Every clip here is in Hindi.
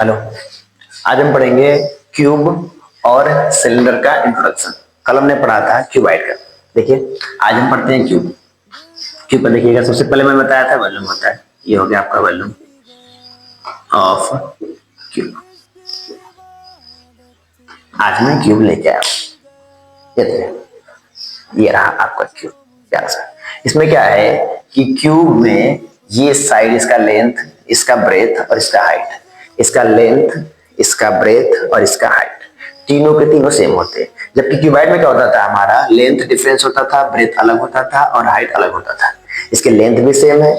हेलो। आज हम पढ़ेंगे क्यूब और सिलेंडर का इंट्रोडक्शन। कल हमने पढ़ा था क्यूबाइड का। देखिए आज हम पढ़ते हैं क्यूब। क्यूब का देखिएगा, सबसे पहले मैंने बताया था वॉल्यूम होता है। ये हो गया आपका वॉल्यूम ऑफ क्यूब। आज मैं क्यूब लेके आया हूं। ये देखिए, ये रहा आपका क्यूब प्यारा सा। इसमें क्या है कि क्यूब में ये साइड, इसका लेंथ, इसका ब्रेथ और इसका हाइट, इसका लेंथ, इसका ब्रेथ और इसका हाइट, तीनों के तीनों सेम होते हैं। जबकि क्यूबाइड में क्या होता था, हमारा लेंथ डिफरेंस होता था, ब्रेथ अलग होता था और हाइट अलग होता था। इसके लेंथ भी सेम है,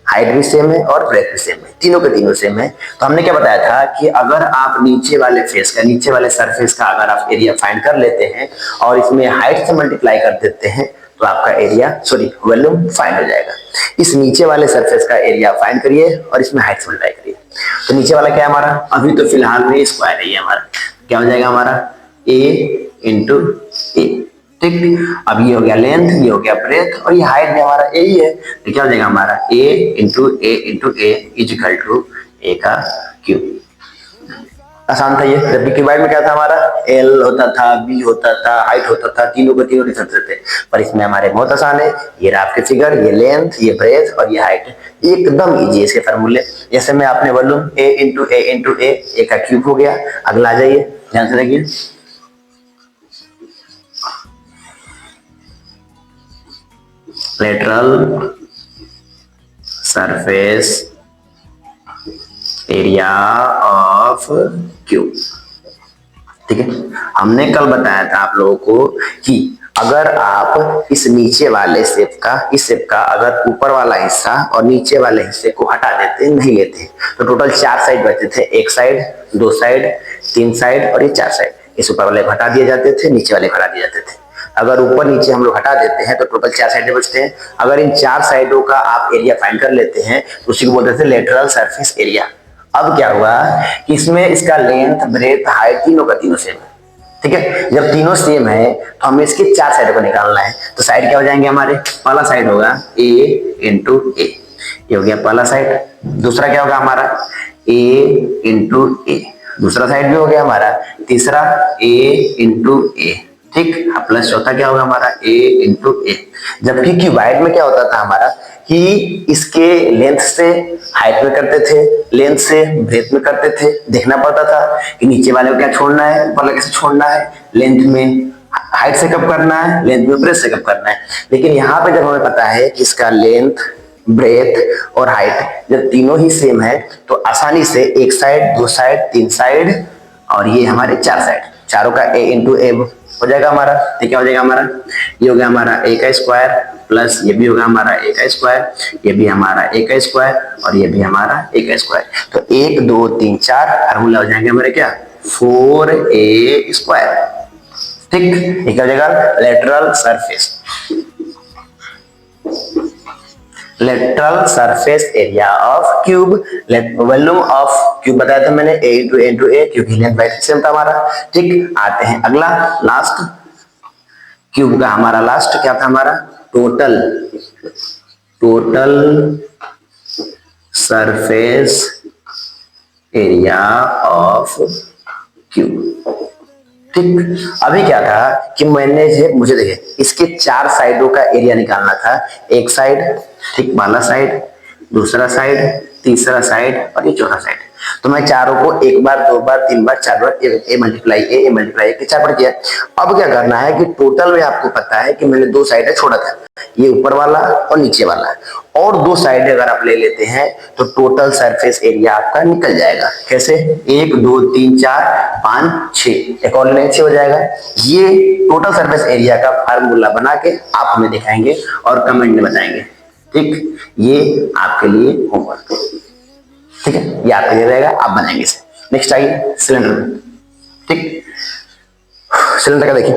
हाइट भी सेम है और ब्रेथ भी सेम है, तीनों के तीनों सेम है। तो हमने क्या बताया था कि अगर आप नीचे वाले फेस का, नीचे वाले सरफेस का अगर आप एरिया फाइंड कर लेते हैं और इसमें हाइट से मल्टीप्लाई कर देते हैं तो आपका एरिया वॉल्यूम फाइंड हो जाएगा। इस नीचे वाले सरफेस का एरिया फाइंड करिए और इसमें हाइट से मल्टीप्लाई करिए। तो नीचे वाला क्या है हमारा, अभी तो फिलहाल में स्क्वायर है, ये हमारा क्या हो जाएगा, हमारा a इंटू ए। ठीक, अब ये हो गया लेंथ, ये हो गया ब्रेथ और ये हाइट भी हमारा ए ही है। तो क्या हो जाएगा हमारा a into a is equal to a का क्यूब। आसान था ये। जबकि क्यूबाइड में क्या था, हमारा एल होता था, बी होता था, हाइट होता था, तीनों के तीनों डिफरेंट थे। पर इसमें हमारे बहुत आसान है। ये रहा आपके फिगर, ये लेंथ, ये ब्रेथ और ये हाइट, एकदम इजी है इसके फॉर्मूले। जैसे में आपने वॉल्यूम ए इंटू ए का क्यूब हो गया। अगला आ जाइए, ध्यान से देखिए। Lateral surface area of cube. ठीक है, हमने कल बताया था आप लोगों को कि अगर आप इस नीचे वाले शेप का, इस शेप का अगर ऊपर वाला हिस्सा और नीचे वाले हिस्से को हटा देते, नहीं लेते, तो टोटल 4 साइड बचते थे। एक साइड, 2 साइड, 3 साइड और ये 4 साइड। इस ऊपर वाले को हटा दिए जाते थे, नीचे वाले को हटा दिए जाते थे। अगर ऊपर नीचे हम लोग हटा देते हैं तो टोटल 4 साइडें बचते हैं। अगर इन 4 साइडों का आप एरिया फाइंड कर लेते हैं तो उसी को बोलते थे लेटरल सरफेस एरिया। अब क्या हुआ कि इसमें इसका लेंथ, ब्रेथ, हाइट तीनों का तीनों सेम है। ठीक है, जब तीनों सेम है तो हमें इसके 4 साइड को निकालना है। तो साइड क्या हो जाएंगे हमारे, पहला साइड होगा a इंटू ए, ये हो गया पहला साइड। दूसरा क्या होगा हमारा a इंटू ए, दूसरा साइड भी हो गया हमारा। तीसरा a इंटू ए, ठीक, प्लस चौथा क्या होगा हमारा a इंटू ए। जबकि क्यूबाइड में क्या होता था हमारा कि इसके लेंथ से हाइट में करते थे, लेंथ से ब्रेथ में करते थे। देखना पड़ता था कि नीचे वाले को क्या छोड़ना है, ऊपर वाले कैसे छोड़ना है, लेंथ में हाइट से कब करना है, लेंथ में ब्रेथ से कब करना है। लेकिन यहाँ पे जब हमें पता है कि इसका लेंथ, ब्रेथ और हाइट जब तीनों ही सेम है तो आसानी से एक साइड, 2 साइड, 3 साइड और ये हमारे 4 साइड, चारों का a इंटू ए हो जाएगा हमारा। तो क्या हो जाएगा हमारा, ये हो गया हमारा a का स्क्वायर प्लस ये भी होगा हमारा a का स्क्वायर, ये भी हमारा a का स्क्वायर और ये भी हमारा a का स्क्वायर। तो 1 2 3 4 फार्मूला हो जाएंगे हमारे क्या, 4a स्क्वायर। ठीक, ये क्या हो जाएगा lateral surface, lateral surface area of cube. Volume of cube बताया था मैंने a इंटू ए, क्योंकि लेंथ बाय सेम था हमारा। ठीक, आते हैं अगला, लास्ट क्यूब का हमारा लास्ट क्या था हमारा, total surface area of cube. ठीक, अभी क्या था कि मुझे देखिए इसके 4 साइडों का एरिया निकालना था। एक साइड, ठीक, पहला साइड, दूसरा साइड, तीसरा साइड और ये चौथा साइड। तो मैं चारों को 1 बार, 2 बार, 3 बार, 4 बार ए मल्टीप्लाई ए के 4 बार किया। अब क्या करना है कि टोटल में आपको पता है कि मैंने 2 साइड छोड़ा था, ये ऊपर वाला और नीचे वाला, और 2 साइड अगर आप ले लेते हैं तो टोटल सरफेस एरिया आपका निकल जाएगा। कैसे, 1 2 3 4 5 6, एक और लाइन से हो जाएगा। ये टोटल सरफेस एरिया का फार्मूला बना के आप हमें दिखाएंगे और कमेंट में बताएंगे। ठीक, ये आपके लिए होमवर्क, ठीक है, ये आपके लिए रहेगा, आप बनाएंगे इसे। नेक्स्ट आइए सिलेंडर। ठीक, सिलेंडर का देखिए,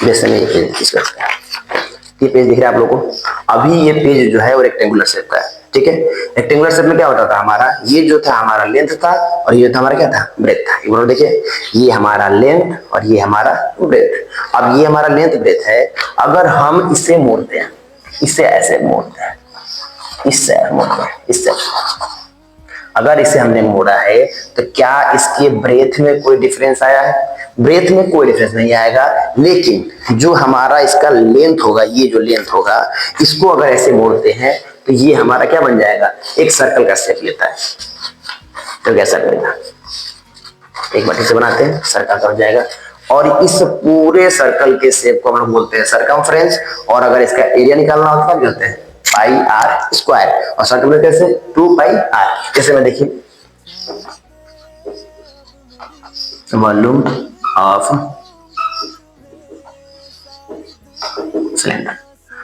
जैसे में ये पेज दिख रहा है आप लोगों को। अभी ये पेज जो है वो रेक्टेंगुलर शेप का है। ठीक है, रेक्टेंगुलर शेप में क्या होता था हमारा, ये जो था हमारा लेंथ था और ये था हमारा क्या था, ब्रेथ था। एक बार देखिए, ये हमारा लेंथ और ये हमारा ब्रेथ। अब ये हमारा लेंथ ब्रेथ है, अगर हम इसे मोड़ते हैं, इसे ऐसे मोड़ते हैं, इससे मोड़ते हैं, इससे, अगर इसे हमने मोड़ा है तो क्या इसके ब्रेथ में कोई डिफरेंस आया है? ब्रेथ में कोई डिफरेंस नहीं आएगा, लेकिन जो हमारा इसका लेंथ होगा, ये जो लेंथ होगा, इसको अगर ऐसे मोड़ते हैं तो ये हमारा क्या बन जाएगा, एक सर्कल का शेप लेता है। तो कैसा करेगा, एक बार से बनाते हैं, सर्कल का हो जाएगा। और इस पूरे सर्कल के शेप को हम लोग बोलते हैं सरकमफ्रेंस। और अगर इसका एरिया निकालना होता है क्या बोलते हैं, पाई आर स्क्वायर। और सर्कल में कैसे, 2 पाई आर। जैसे में देखिए, वॉल्यूम ऑफ सिलेंडर।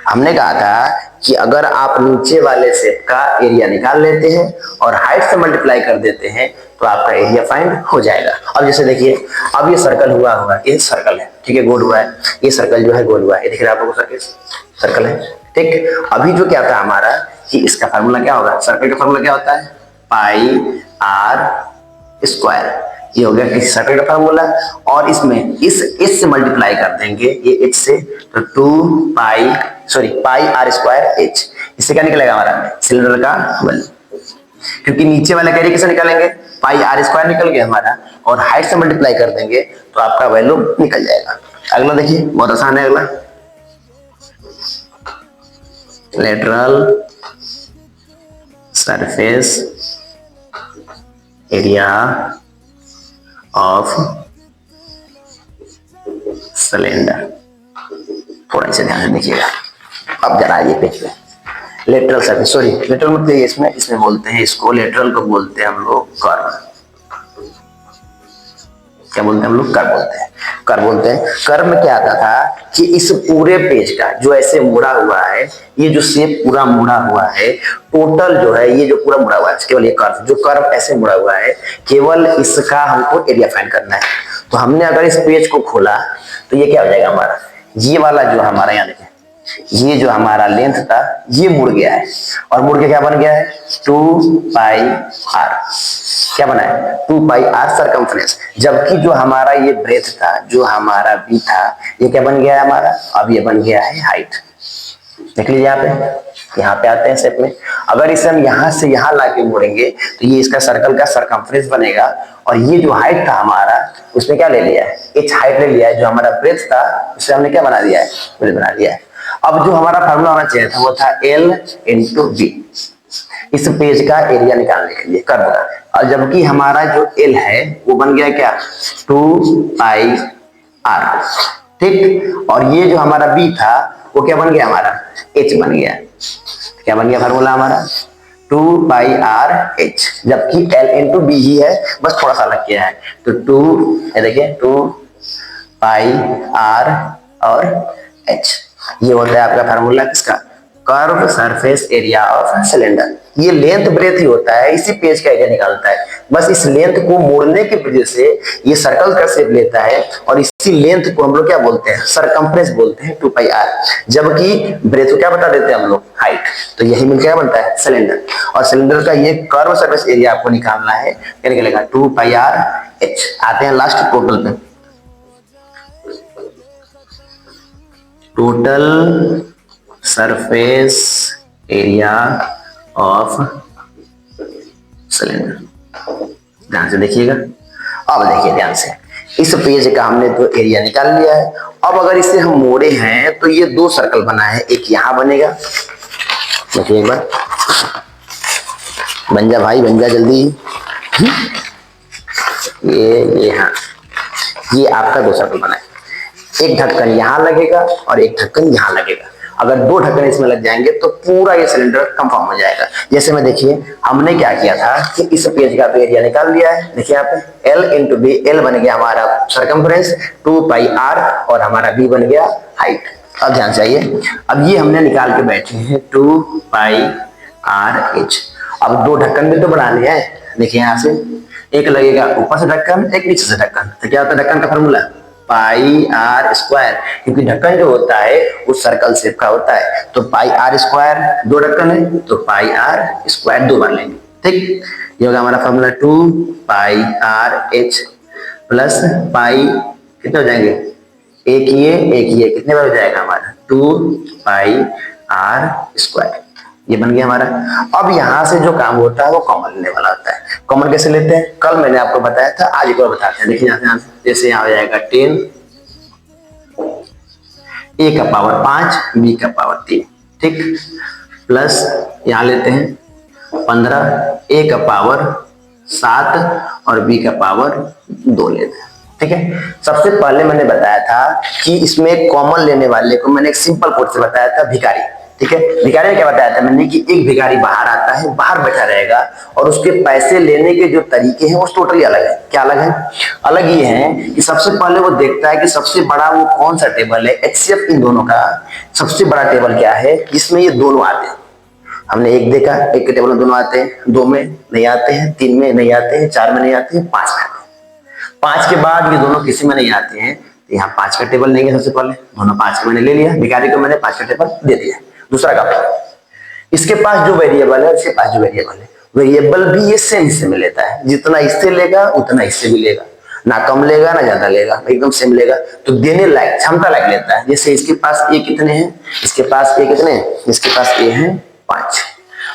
हमने कहा था कि अगर आप नीचे वाले शेप का एरिया निकाल लेते हैं और हाइट से मल्टीप्लाई कर देते हैं तो आपका एरिया फाइंड हो जाएगा। अब जैसे देखिए, अब ये सर्कल हुआ होगा, ये सर्कल है, ठीक है, गोल हुआ है, ये सर्कल जो है गोल हुआ है, ये दिख रहा है आप लोगों को, सर्कल है, ठीक। अभी जो क्या था हमारा कि इसका फार्मूला क्या होगा, सर्कल का फार्मूला क्या होता है, पाई आर स्क्वायर। ये हो गया किसी सर्कल का फार्मूला। और इसमें इस एच से मल्टीप्लाई कर देंगे, ये एच से, तो 2 पाई आर स्क्वायर एच। इससे क्या निकलेगा हमारा, सिलेंडर का वॉल्यूम। क्योंकि नीचे वाला एरिया कैसे निकालेंगे, पाई आर स्क्वायर निकल गया हमारा, और हाइट से मल्टीप्लाई कर देंगे तो आपका वैल्यू निकल जाएगा। अगला देखिए, बहुत आसान है अगला, lateral surface area of cylinder. थोड़ा इसे ध्यान से देखिएगा। अब जरा ये पेज पे लेटरल सरफेस, सॉरी लेटरल मतलब इसमें बोलते हैं, इसको लेटरल को बोलते हैं हम लोग कर्व। क्या बोलते हैं हम लोग, कर्व बोलते हैं, कर्व बोलते हैं। कर्व में क्या आता था कि इस पूरे पेज का जो ऐसे मुड़ा हुआ है, ये जो शेप पूरा मुड़ा हुआ है, टोटल जो है ये जो पूरा मुड़ा हुआ है, केवल ये कर्व, जो कर्व ऐसे मुड़ा हुआ है, केवल इसका हमको एरिया फाइंड करना है। तो हमने अगर इस पेज को खोला तो ये क्या हो जाएगा हमारा, ये वाला जो हमारा, यहाँ देखें, ये जो हमारा लेंथ था ये मुड़ गया है, और मुड़ के क्या बन गया है, 2 पाई आर। क्या बना है, 2 पाई आर सरकमफ्रेंस। जबकि जो हमारा ये ब्रेथ था, जो हमारा बी था, ये क्या बन गया है हमारा, अब ये बन गया है हाइट। देख लीजिए यहाँ पे आते हैं स्टेप में। अगर इसे हम यहाँ से यहाँ लाके मोड़ेंगे तो ये इसका सर्कल का सरकमफ्रेंस बनेगा। और ये जो हाइट था हमारा, उसमें क्या ले लिया है, एच हाइट ले लिया है। जो हमारा ब्रेथ था उसे हमने क्या बना दिया है, बना दिया है। अब जो हमारा फार्मूला होना चाहिए था वो था L इंटू बी, इस पेज का एरिया निकालने के लिए कर्व का। और जबकि हमारा जो L है वो बन गया क्या, 2 पाई आर, ठीक। और ये जो हमारा B था वो क्या बन गया हमारा, H बन गया। क्या बन गया फार्मूला हमारा, 2 पाई आर एच। जबकि L इंटू बी ही है, बस थोड़ा सा अलग किया है। तो 2, देखिए 2 पाई आर और एच, ये होता है आपका फार्मूला किसका, curve surface area of cylinder. ये लेंथ ब्रेथ ही होता है, इसी पेज का एरिया निकालता है। बस इस लेंथ को मोड़ने की वजह से ये सर्कल का शेप लेता है, और इसी लेंथ को हम लोग क्या बोलते हैं, सरकमफ्रेंस बोलते हैं, 2 पाई आर। जबकि ब्रेथ को क्या बता देते हैं हम लोग, हाइट। तो यही मिलकर क्या बनता है, सिलेंडर। और सिलेंडर का ये कर्व सरफेस एरिया आपको निकालना है, क्या निकलेगा, 2 पाई आर एच। आते हैं लास्ट टोटल पे, total surface area of cylinder. ध्यान से देखिएगा। अब देखिए ध्यान से, इस पेज का हमने तो एरिया निकाल लिया है। अब अगर इसे हम मोड़े हैं तो ये 2 सर्कल बना है, एक यहां बनेगा, देखिए एक बार, बन जा भाई, बन जा जल्दी। ये हाँ, ये आपका 2 सर्कल बना है। एक ढक्कन यहाँ लगेगा और एक ढक्कन यहाँ लगेगा। अगर 2 ढक्कन इसमें लग जाएंगे तो पूरा ये सिलेंडर कंफर्म हो जाएगा। जैसे में देखिए, हमने क्या किया था कि इस पेज का तो एरिया निकाल लिया है। देखिए यहाँ पे L इंटू बी, L बन गया हमारा सरकमफ्रेंस, 2 पाई आर, और हमारा B बन गया हाइट। अब ध्यान चाहिए, अब ये हमने निकाल के बैठे हैं 2 पाई आर एच। अब 2 ढक्कन भी तो बनाने हैं। देखिए यहाँ से एक लगेगा ऊपर से ढक्कन, एक नीचे से ढक्कन। तो क्या होता है ढक्कन का फॉर्मूला, पाई आर स्क्वायर। क्योंकि ढक्कन जो होता है वो सर्कल शेप का होता है। तो पाई आर स्क्वायर, 2 ढक्कन है तो पाई आर स्क्वायर 2 बार लेंगे, ठीक। ये होगा हमारा फॉर्मूला 2 पाई आर एच प्लस पाई, कितने हो जाएंगे, एक ये कितने बार हो जाएगा हमारा, 2 पाई आर स्क्वायर। ये बन गया हमारा। अब यहां से जो काम होता है वो कॉमन लेने वाला होता है। कॉमन कैसे लेते हैं, कल मैंने आपको बताया था, आज एक बार बताते हैं। देखिए यहाँ से जैसे यहाँ हो जाएगा 10 a का पावर 5 b का पावर 3, ठीक, प्लस यहाँ लेते हैं 15 a का पावर 7 और b का पावर 2 लेते हैं, ठीक है। सबसे पहले मैंने बताया था कि इसमें कॉमन लेने वाले को मैंने एक सिंपल कोड से बताया था, भिखारी, ठीक है। भिखारी में क्या बताया था मैंने कि एक भिखारी बाहर आता है, बाहर बैठा रहेगा और उसके पैसे लेने के जो तरीके हैं वो टोटली अलग है। क्या अलग है? अलग ये है कि सबसे पहले वो देखता है कि सबसे बड़ा वो कौन सा टेबल है, एचसीएफ इन दोनों का सबसे बड़ा टेबल क्या है जिसमें ये दोनों आते हैं। हमने एक देखा, एक के टेबल में दोनों आते हैं, 2 में नहीं आते हैं, 3 में नहीं आते हैं, 4 में नहीं आते हैं, 5 में आते हैं। 5 के बाद ये दोनों किसी में नहीं आते हैं, तो यहाँ 5 का टेबल लेंगे। सबसे पहले दोनों 5 के मैंने ले लिया, भिखारी को मैंने 5 का टेबल दे दिया। दूसरा काम, इसके पास जो वेरिएबल है, इसके पास जो वेरिएबल है, वेरिएबल भी ये सेम हिस्से में लेता है। जितना इससे लेगा उतना इससे भी लेगा, ना कम लेगा ना ज्यादा लेगा, एकदम सेम लेगा। तो देने लायक, क्षमता लायक लेता है। जैसे इसके पास ए कितने हैं, इसके पास ए कितने हैं, इसके पास ए है 5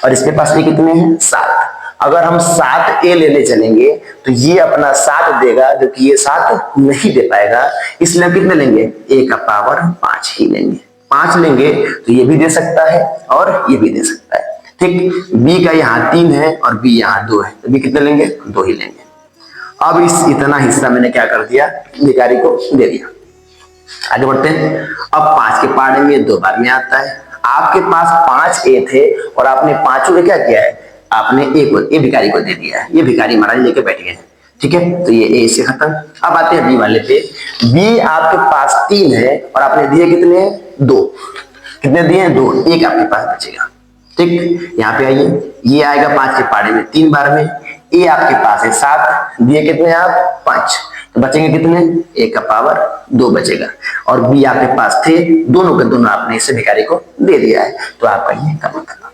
और इसके पास ए कितने हैं 7। अगर हम 7 ए लेने चलेंगे तो ये अपना 7 देगा, जो कि ये 7 नहीं दे पाएगा, इसलिए हम कितने लेंगे, ए का पावर 5 ही लेंगे। 5 लेंगे तो ये भी दे सकता है और ये भी दे सकता है, ठीक। बी का यहाँ 3 है और बी यहाँ 2 है, तो बी कितने लेंगे, 2 ही लेंगे। अब इस इतना हिस्सा मैंने क्या कर दिया, भिखारी को दे दिया। आगे बढ़ते हैं। अब 5 के पहाड़े में 2 बार में आता है। आपके पास 5 ए थे और आपने पांचों में क्या किया है, आपने ए भिखारी को दे दिया है। ये भिखारी महाराज लेके बैठ गए, ठीक है। तो ये ए से खत्म। अब आते हैं बी वाले पे। बी आपके पास 3 है और आपने दिए कितने, 2। कितने दिए, 2। एक आपके पास बचेगा, ठीक। यहाँ पे आइए, ये आएगा 5 के पहाड़े में 3 बार में। ए आपके पास है 7, दिए कितने आप, 5, तो बचेंगे कितने, ए का पावर 2 बचेगा। और बी आपके पास थे, दोनों के दोनों आपने इसे भिखारी को दे दिया है, तो आपका ये काम करना।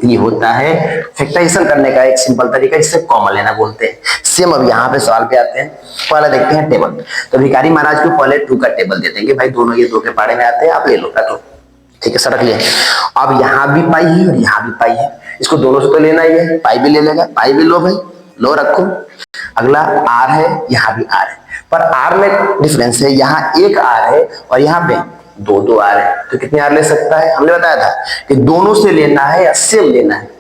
ये होता है फैक्टराइजेशन करने का एक सिंपल तरीका, जिसे कॉमन लेना बोलते हैं। सेम अब यहाँ पे सवाल पे आते हैं। पहले देखते हैं टेबल। तो भिखारी महाराज को पहले 2 का टेबल दे देंगे, भाई दोनों ये 2 के पहाड़े में आते हैं, आप ले लो, रखो, ठीक है, सरक लिया। अब यहाँ भी पाई है और यहाँ भी पाई है, इसको दोनों से तो लेना ही है, पाई भी ले लेगा, पाई भी लो भाई, लो रखो। अगला आर है, यहाँ भी आर है, पर आर में डिफरेंस है, यहाँ एक आर है और यहाँ पे 2 आर है। तो कितने आर ले सकता है, हमने बताया था कि दोनों से लेना है या सेम लेना है।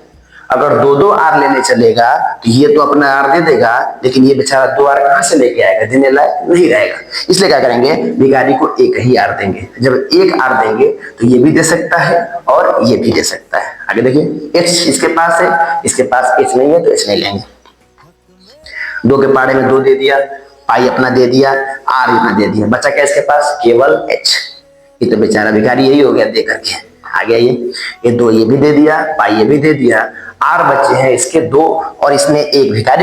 अगर 2 आर लेने चलेगा तो ये तो अपना आर दे देगा, लेकिन ये बेचारा 2 आर कहां से लेके आएगा, देने लायक नहीं रहेगा। इसलिए क्या करेंगे, भिखारी को एक ही आर देंगे। जब एक आर देंगे तो ये भी दे सकता है और ये भी दे सकता है। आगे देखिए, एच इसके पास है, इसके पास एच नहीं है, तो एच नहीं लेंगे। 2 के पहाड़े में 2 दे दिया, पाई अपना दे दिया, आर अपना दे दिया, बचा क्या इसके पास, केवल एच। ये तो बेचारा भिखारी यही हो गया दे करके। आगे ये 2 ये भी दे दिया, पाई ये भी दे दिया, आर बच्चे हैं इसके 2 और इसने एक भिखारी